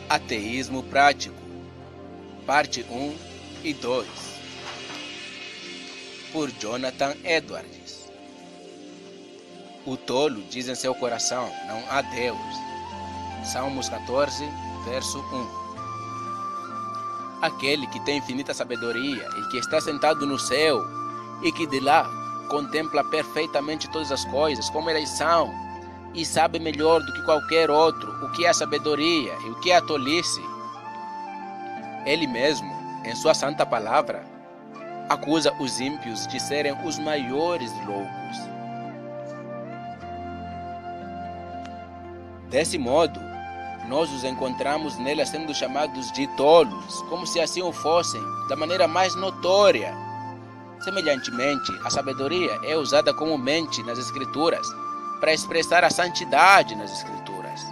Ateísmo prático, parte 1 e 2, por Jonathan Edwards. O tolo diz em seu coração, não há Deus. Salmos 14, verso 1. Aquele que tem infinita sabedoria e que está sentado no céu e que de lá contempla perfeitamente todas as coisas como elas são e sabe melhor do que qualquer outro o que é a sabedoria e o que é a tolice. Ele mesmo, em sua santa palavra, acusa os ímpios de serem os maiores loucos. Desse modo, nós os encontramos neles sendo chamados de tolos, como se assim o fossem, da maneira mais notória. Semelhantemente, a sabedoria é usada comumente nas Escrituras para expressar a santidade nas Escrituras,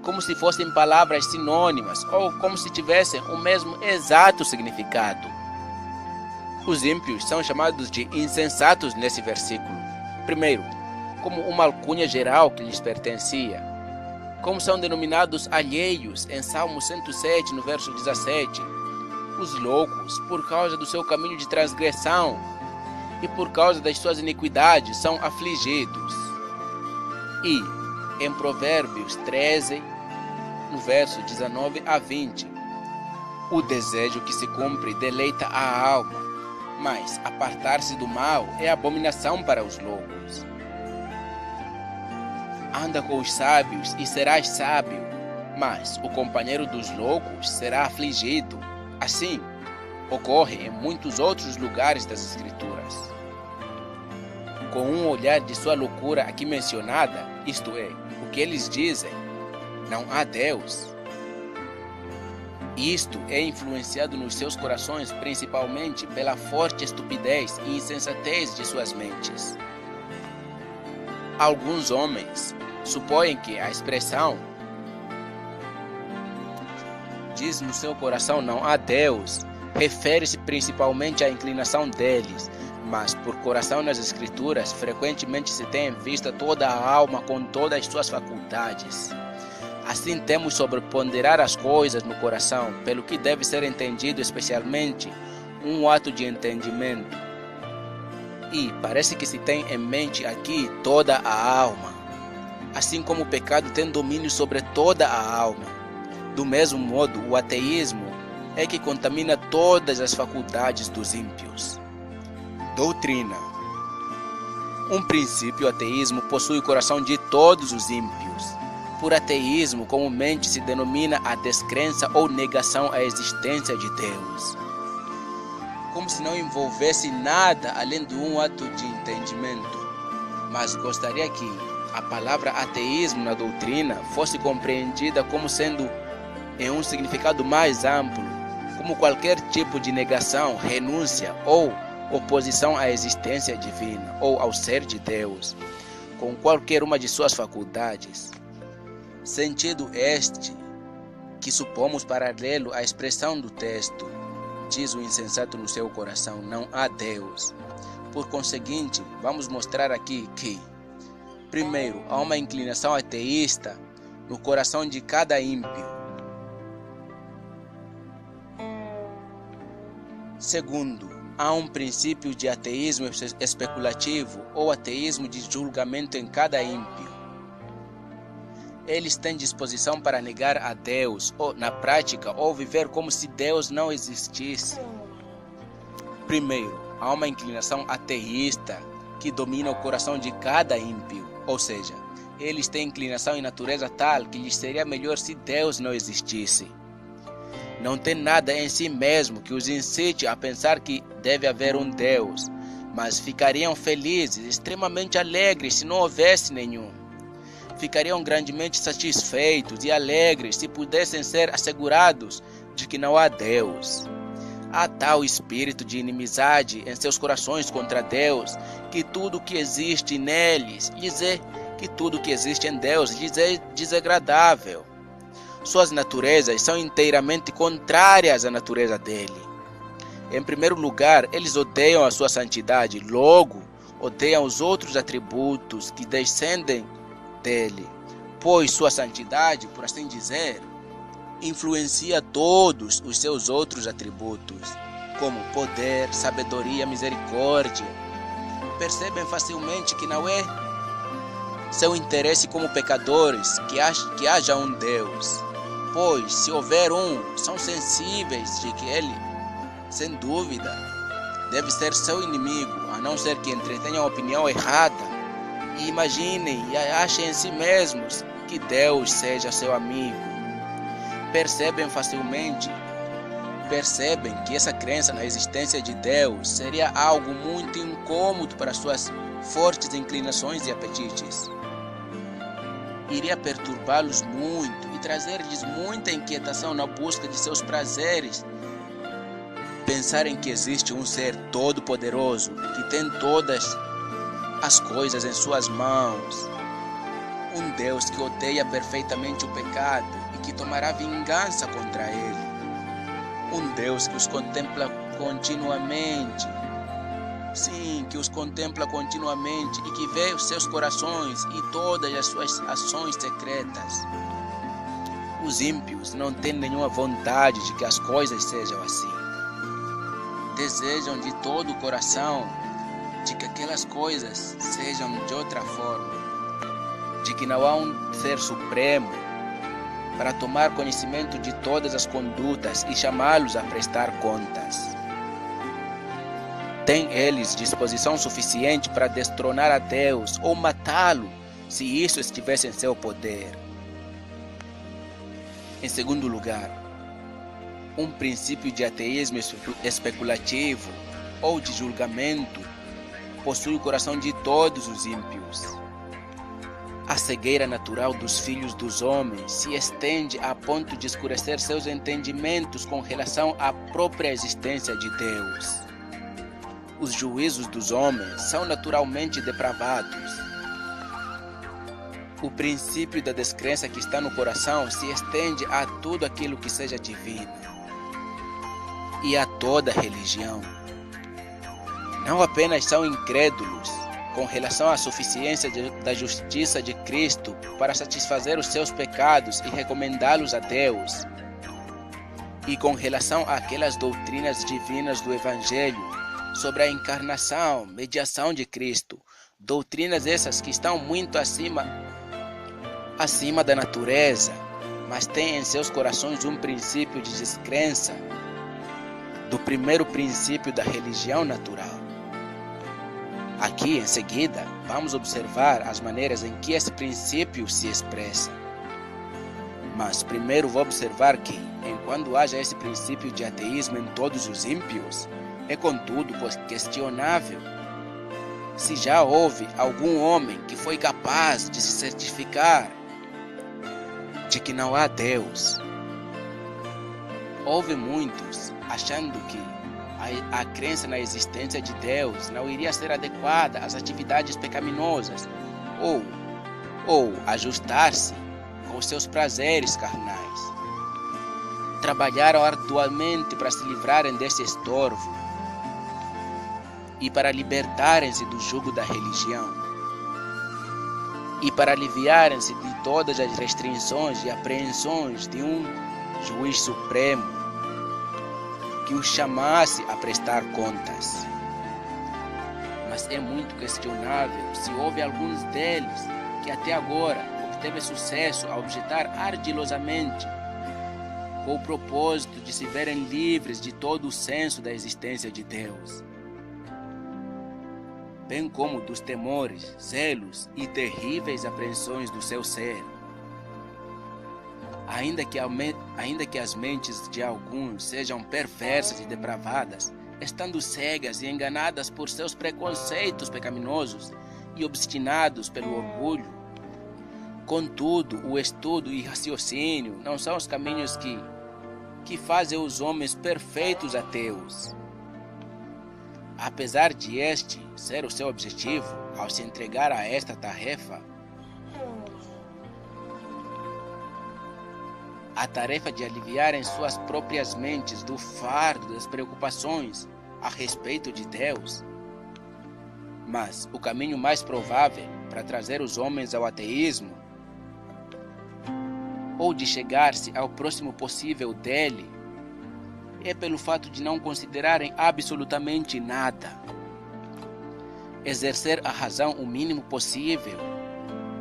como se fossem palavras sinônimas ou como se tivessem o mesmo exato significado. Os ímpios são chamados de insensatos nesse versículo. Primeiro, como uma alcunha geral que lhes pertencia. Como são denominados alheios em Salmo 107, no verso 17. Os loucos, por causa do seu caminho de transgressão e por causa das suas iniquidades, são afligidos. E, em Provérbios 13, no verso 19 a 20, o desejo que se cumpre deleita a alma, mas apartar-se do mal é abominação para os loucos. Anda com os sábios e serás sábio, mas o companheiro dos loucos será afligido. Assim, ocorre em muitos outros lugares das Escrituras. Com um olhar de sua loucura aqui mencionada, isto é, o que eles dizem, não há Deus. Isto é influenciado nos seus corações principalmente pela forte estupidez e insensatez de suas mentes. Alguns homens supõem que a expressão diz no seu coração não há Deus refere-se principalmente à inclinação deles, mas por coração nas Escrituras frequentemente se tem em vista toda a alma com todas as suas faculdades. Assim temos sobreponderar as coisas no coração, pelo que deve ser entendido especialmente um ato de entendimento. E parece que se tem em mente aqui toda a alma, assim como o pecado tem domínio sobre toda a alma. Do mesmo modo, o ateísmo é que contamina todas as faculdades dos ímpios. Doutrina. Um princípio, o ateísmo possui o coração de todos os ímpios. Por ateísmo, comumente se denomina a descrença ou negação à existência de Deus, como se não envolvesse nada além de um ato de entendimento. Mas gostaria que a palavra ateísmo na doutrina fosse compreendida como sendo em um significado mais amplo, como qualquer tipo de negação, renúncia ou oposição à existência divina ou ao ser de Deus, com qualquer uma de suas faculdades. Sentido este que supomos paralelo à expressão do texto, diz o insensato no seu coração, não há Deus. Por conseguinte, vamos mostrar aqui que, primeiro, há uma inclinação ateísta no coração de cada ímpio. Segundo, há um princípio de ateísmo especulativo ou ateísmo de julgamento em cada ímpio. Eles têm disposição para negar a Deus, ou na prática, ou viver como se Deus não existisse. Primeiro, há uma inclinação ateísta que domina o coração de cada ímpio, ou seja, eles têm inclinação em natureza tal que lhes seria melhor se Deus não existisse. Não tem nada em si mesmo que os incite a pensar que deve haver um Deus, mas ficariam felizes, extremamente alegres se não houvesse nenhum. Ficariam grandemente satisfeitos e alegres se pudessem ser assegurados de que não há Deus. Há tal espírito de inimizade em seus corações contra Deus, que tudo que existe neles que tudo que existe em Deus lhes é desagradável. Suas naturezas são inteiramente contrárias à natureza dele. Em primeiro lugar, eles odeiam a sua santidade, logo odeiam os outros atributos que descendem dele, pois sua santidade, por assim dizer, influencia todos os seus outros atributos, como poder, sabedoria, misericórdia. Percebem facilmente que não é seu interesse como pecadores que haja um Deus, pois se houver um, são sensíveis de que ele, sem dúvida, deve ser seu inimigo, a não ser que entretenham a opinião errada e imaginem e achem em si mesmos que Deus seja seu amigo. Percebem que essa crença na existência de Deus seria algo muito incômodo para suas fortes inclinações e apetites. Iria perturbá-los muito e trazer-lhes muita inquietação na busca de seus prazeres. Pensarem que existe um ser todo-poderoso que tem todas as coisas em suas mãos. Um Deus que odeia perfeitamente o pecado e que tomará vingança contra ele. Um Deus que os contempla continuamente. Sim, que os contempla continuamente e que vê os seus corações e todas as suas ações secretas. Os ímpios não têm nenhuma vontade de que as coisas sejam assim. Desejam de todo o coração de que aquelas coisas sejam de outra forma, de que não há um ser supremo para tomar conhecimento de todas as condutas e chamá-los a prestar contas. Têm eles disposição suficiente para destronar a Deus ou matá-lo, se isso estivesse em seu poder. Em segundo lugar, um princípio de ateísmo especulativo ou de julgamento possui o coração de todos os ímpios. A cegueira natural dos filhos dos homens se estende a ponto de escurecer seus entendimentos com relação à própria existência de Deus. Os juízos dos homens são naturalmente depravados. O princípio da descrença que está no coração se estende a tudo aquilo que seja divino e a toda religião. Não apenas são incrédulos com relação à suficiência da justiça de Cristo para satisfazer os seus pecados e recomendá-los a Deus, e com relação àquelas doutrinas divinas do Evangelho sobre a encarnação, mediação de Cristo, doutrinas essas que estão muito acima da natureza, mas têm em seus corações um princípio de descrença do primeiro princípio da religião natural. Aqui, em seguida, vamos observar as maneiras em que esse princípio se expressa. Mas primeiro vou observar que, enquanto haja esse princípio de ateísmo em todos os ímpios, é contudo questionável se já houve algum homem que foi capaz de se certificar de que não há Deus. Houve muitos achando que a crença na existência de Deus não iria ser adequada às atividades pecaminosas ou ajustar-se com os seus prazeres carnais. Trabalharam arduamente para se livrarem desse estorvo e para libertarem-se do jugo da religião e para aliviarem-se de todas as restrições e apreensões de um juiz supremo que os chamasse a prestar contas. Mas é muito questionável se houve alguns deles que até agora obteve sucesso a objetar ardilosamente com o propósito de se verem livres de todo o senso da existência de Deus, bem como dos temores, zelos e terríveis apreensões do seu ser. Ainda que as mentes de alguns sejam perversas e depravadas, estando cegas e enganadas por seus preconceitos pecaminosos e obstinados pelo orgulho, contudo, o estudo e raciocínio não são os caminhos que fazem os homens perfeitos ateus. Apesar de este ser o seu objetivo, ao se entregar a esta tarefa, a tarefa de aliviarem suas próprias mentes do fardo das preocupações a respeito de Deus. Mas o caminho mais provável para trazer os homens ao ateísmo ou de chegar-se ao próximo possível dele, é pelo fato de não considerarem absolutamente nada. Exercer a razão o mínimo possível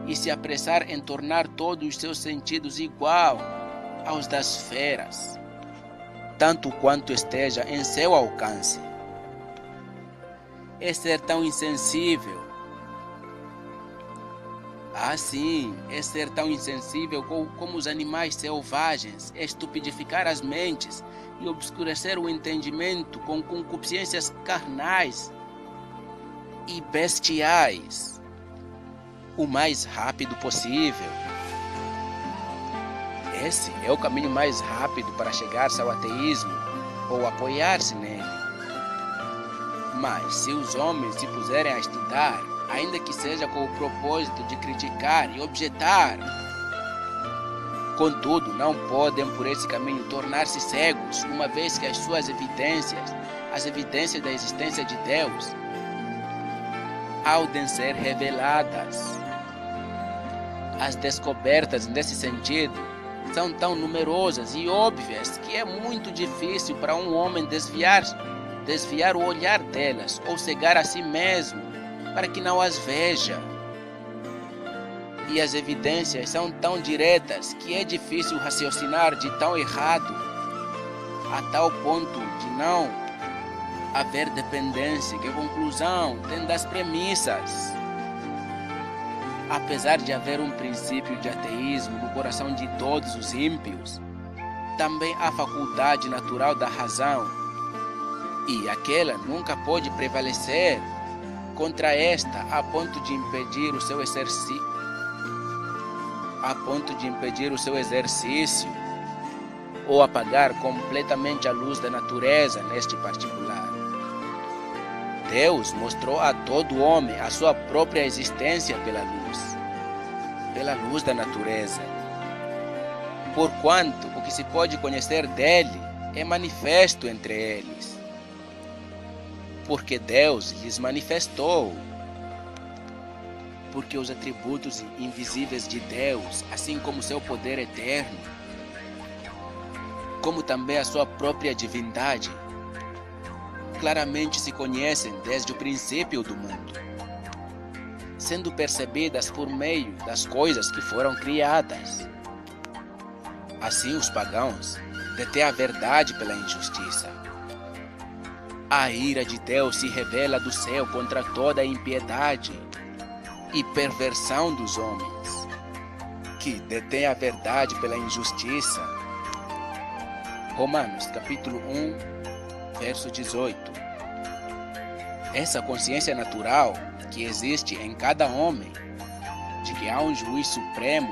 e se apressar em tornar todos os seus sentidos igual aos das feras, tanto quanto esteja em seu alcance. É ser tão insensível. Assim, é ser tão insensível como os animais selvagens, estupidificar as mentes e obscurecer o entendimento com concupiscências carnais e bestiais o mais rápido possível. Esse é o caminho mais rápido para chegar-se ao ateísmo ou apoiar-se nele. Mas se os homens se puserem a estudar, ainda que seja com o propósito de criticar e objetar, contudo, não podem por esse caminho tornar-se cegos, uma vez que as suas evidências, as evidências da existência de Deus, hão de ser reveladas. As descobertas nesse sentido são tão numerosas e óbvias que é muito difícil para um homem desviar o olhar delas ou cegar a si mesmo para que não as veja. E as evidências são tão diretas que é difícil raciocinar de tão errado, a tal ponto de não haver dependência que a conclusão tem das premissas. Apesar de haver um princípio de ateísmo no coração de todos os ímpios, também há faculdade natural da razão, e aquela nunca pode prevalecer contra esta a ponto de impedir o seu exercício, ou apagar completamente a luz da natureza neste particular. Deus mostrou a todo homem a sua própria existência pela luz da natureza, porquanto o que se pode conhecer dele é manifesto entre eles, porque Deus lhes manifestou. Porque os atributos invisíveis de Deus, assim como seu poder eterno, como também a sua própria divindade, claramente se conhecem desde o princípio do mundo, sendo percebidas por meio das coisas que foram criadas. Assim os pagãos detêm a verdade pela injustiça. A ira de Deus se revela do céu contra toda a impiedade e perversão dos homens, que detêm a verdade pela injustiça. Romanos capítulo 1, verso 18. Essa consciência natural que existe em cada homem, de que há um juiz supremo,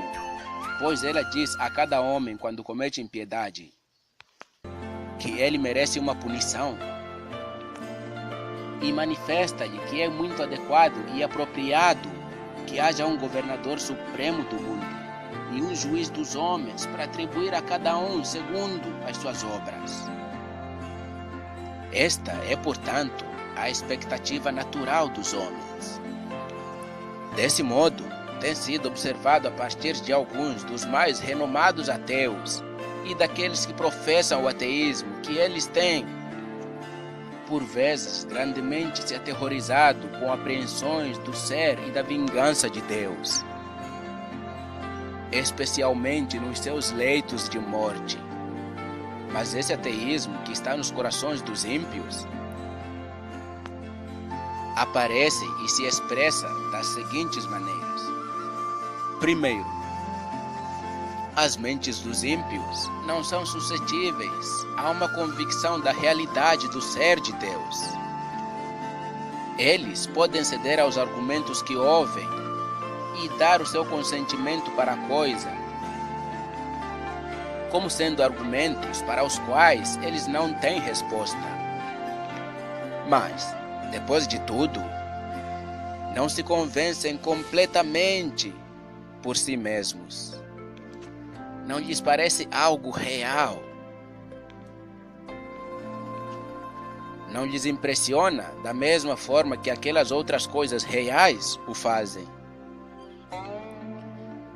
pois ela diz a cada homem quando comete impiedade, que ele merece uma punição, e manifesta-lhe que é muito adequado e apropriado que haja um governador supremo do mundo e um juiz dos homens para atribuir a cada um segundo as suas obras. Esta é, portanto, a expectativa natural dos homens. Desse modo, tem sido observado a partir de alguns dos mais renomados ateus e daqueles que professam o ateísmo que eles têm, por vezes, grandemente se aterrorizado com apreensões do ser e da vingança de Deus, especialmente nos seus leitos de morte. Mas esse ateísmo que está nos corações dos ímpios aparece e se expressa das seguintes maneiras. Primeiro, as mentes dos ímpios não são suscetíveis a uma convicção da realidade do ser de Deus. Eles podem ceder aos argumentos que ouvem e dar o seu consentimento para a coisa, como sendo argumentos para os quais eles não têm resposta. Mas, depois de tudo, não se convencem completamente por si mesmos. Não lhes parece algo real. Não lhes impressiona da mesma forma que aquelas outras coisas reais o fazem.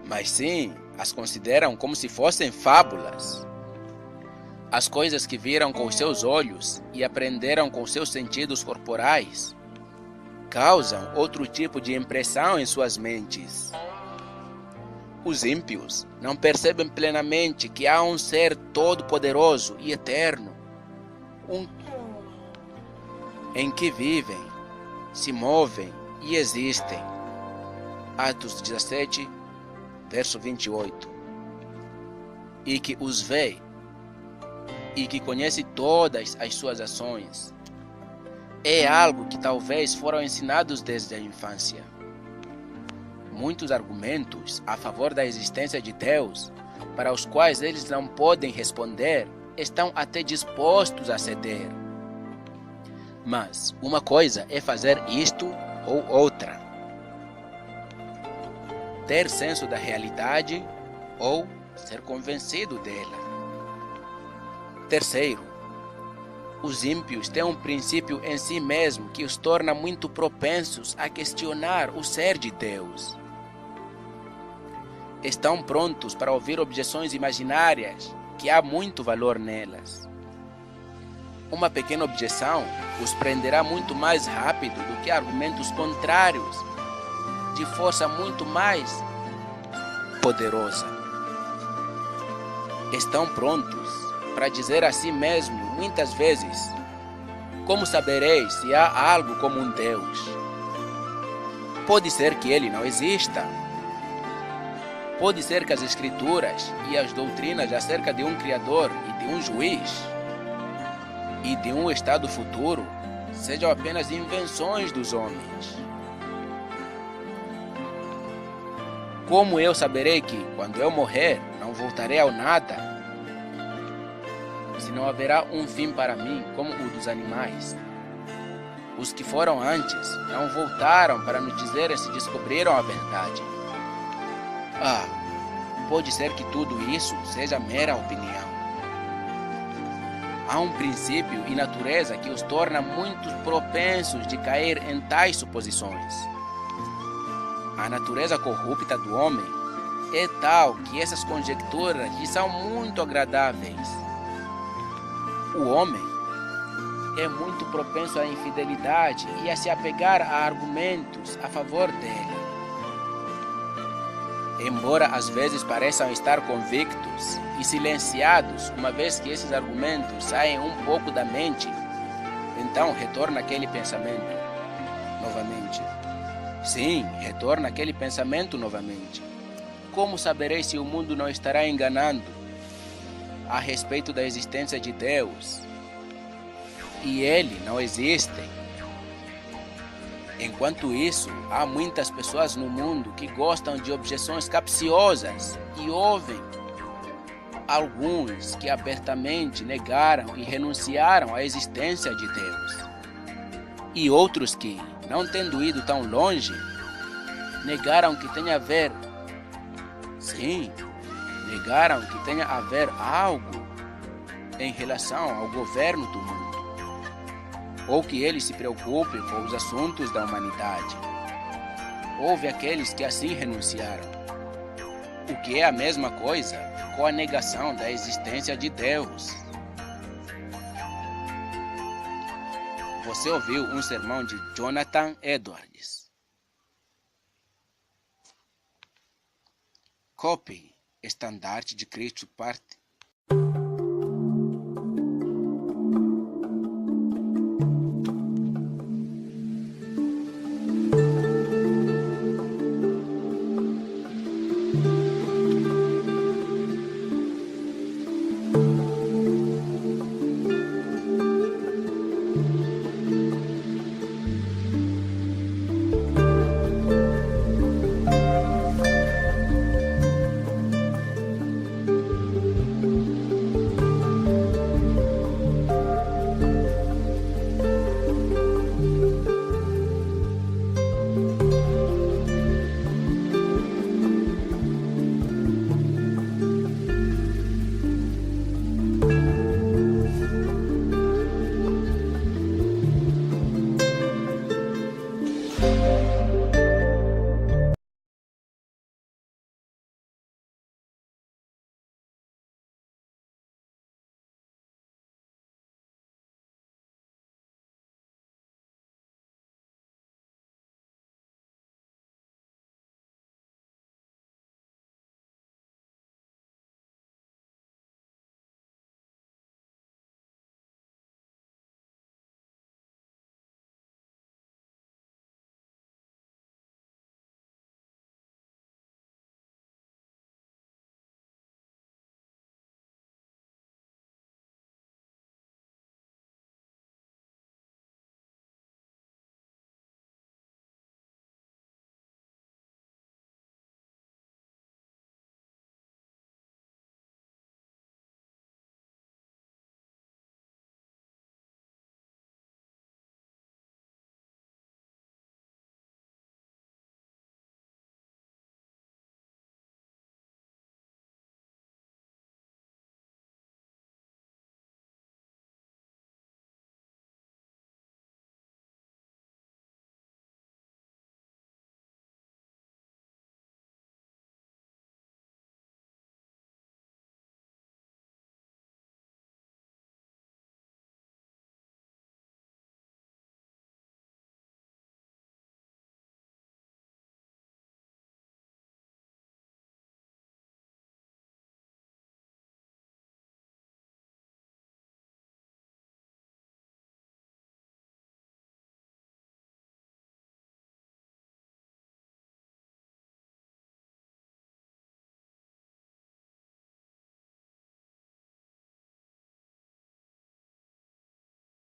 Mas sim, as consideram como se fossem fábulas. As coisas que viram com os seus olhos e aprenderam com seus sentidos corporais causam outro tipo de impressão em suas mentes. Os ímpios não percebem plenamente que há um ser todo-poderoso e eterno, em que vivem, se movem e existem. Atos 17, verso 28. E que os vê e que conhece todas as suas ações. É algo que talvez foram ensinados desde a infância. Muitos argumentos a favor da existência de Deus, para os quais eles não podem responder, estão até dispostos a ceder. Mas uma coisa é fazer isto ou outra. Ter senso da realidade ou ser convencido dela. Terceiro, os ímpios têm um princípio em si mesmo que os torna muito propensos a questionar o ser de Deus. Estão prontos para ouvir objeções imaginárias que há muito valor nelas. Uma pequena objeção os prenderá muito mais rápido do que argumentos contrários, de força muito mais poderosa. Estão prontos para dizer a si mesmo muitas vezes: como saberei se há algo como um Deus? Pode ser que ele não exista. Pode ser que as Escrituras e as doutrinas acerca de um Criador e de um juiz e de um estado futuro sejam apenas invenções dos homens. Como eu saberei que, quando eu morrer, não voltarei ao nada? Se não haverá um fim para mim, como o dos animais. Os que foram antes não voltaram para nos dizerem se descobriram a verdade. Pode ser que tudo isso seja mera opinião. Há um princípio e natureza que os torna muito propensos de cair em tais suposições. A natureza corrupta do homem é tal que essas conjecturas lhe são muito agradáveis. O homem é muito propenso à infidelidade e a se apegar a argumentos a favor dela. Embora às vezes pareçam estar convictos e silenciados, uma vez que esses argumentos saem um pouco da mente, então retorna aquele pensamento novamente. Sim, retorna aquele pensamento novamente. Como saberei se o mundo não estará enganando a respeito da existência de Deus e ele não existe? Enquanto isso, há muitas pessoas no mundo que gostam de objeções capciosas e ouvem alguns que abertamente negaram e renunciaram à existência de Deus. E outros que, não tendo ido tão longe, negaram que tenha a ver, negaram que tenha a ver algo em relação ao governo do mundo, ou que ele se preocupe com os assuntos da humanidade. Houve aqueles que assim renunciaram, o que é a mesma coisa com a negação da existência de Deus. Você ouviu um sermão de Jonathan Edwards. Copie Estandarte de Cristo, parte